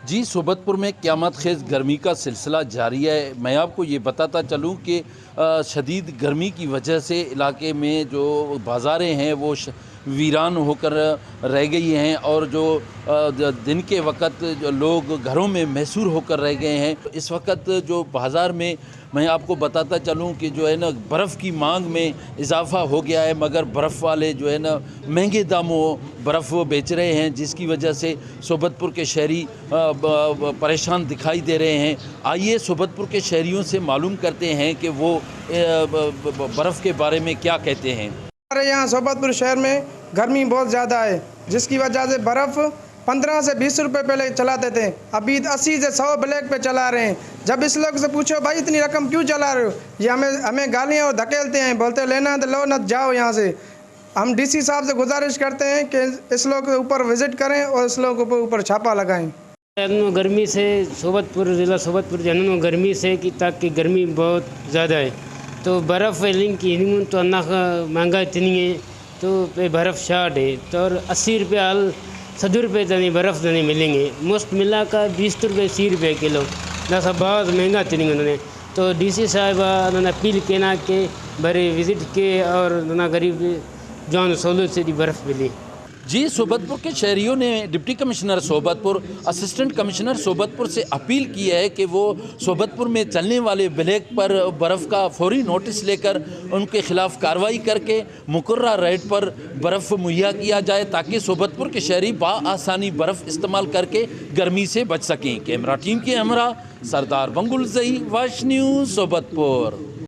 जी, सोबतपुर में क़यामत ख़ेज़ गर्मी का सिलसिला जारी है। मैं आपको ये बताता चलूँ कि शदीद गर्मी की वजह से इलाके में जो बाज़ारें हैं वो वीरान होकर रह गई हैं और जो दिन के वक़्त जो लोग घरों में महसूर होकर रह गए हैं। इस वक़्त जो बाज़ार में मैं आपको बताता चलूँ कि जो है ना बर्फ़ की मांग में इजाफ़ा हो गया है, मगर बर्फ़ वाले जो है ना महंगे दामों बर्फ़ बेच रहे हैं, जिसकी वजह से सोबतपुर के शहरी परेशान दिखाई दे रहे हैं। आइए सोबतपुर के शहरियों से मालूम करते हैं कि वो बर्फ़ के बारे में क्या कहते हैं। हमारे यहाँ सोबतपुर शहर में गर्मी बहुत ज़्यादा है, जिसकी वजह से बर्फ़ 15 से 20 रुपए पहले चलाते थे, अभी 80 से 100 ब्लैक पे चला रहे हैं। जब इस लोग से पूछो भाई इतनी रकम क्यों चला रहे हो, ये हमें गालियाँ और धकेलते हैं, बोलते लेना तो लो न जाओ यहाँ से। हम डीसी साहब से गुजारिश करते हैं कि इस लोग के ऊपर विज़िट करें और इस लोगों के ऊपर छापा लगाएँ। गर्मी से सोबतपुर ज़िला सोबतपुर जनों गर्मी से कि ताकि गर्मी बहुत ज़्यादा है, तो बर्फ़ लिंक की तो अन्ना महंगा इतनी है, तो पे बर्फ़ शार्ट है तो 80 रुपये हाल 100 रुपये तनी बर्फ़ तनी मिलेंगे, मुफ्त मिला का 20 रुपये 30 रुपये किलो जैसा बहुत महंगा तनी उन्होंने। तो डीसी साहब उन्होंने अपील किया कि बड़े विज़िट के और ना गरीब जान सहूलत से बर्फ़ मिली। जी, सोबतपुर के शहरियों ने deputy commissioner Sobatpur, assistant commissioner Sobatpur से अपील की है कि वो सोबतपुर में चलने वाले ब्लैक पर बर्फ़ का फौरी नोटिस लेकर उनके खिलाफ कार्रवाई करके मुकर्रर रेट पर बर्फ़ मुहैया किया जाए, ताकि सोबतपुर के शहरी बआसानी बर्फ़ इस्तेमाल करके गर्मी से बच सकें। कैमरा टीम के हमरा सरदार बंगुल ज़ई, वाश न्यूज़ सोबतपुर।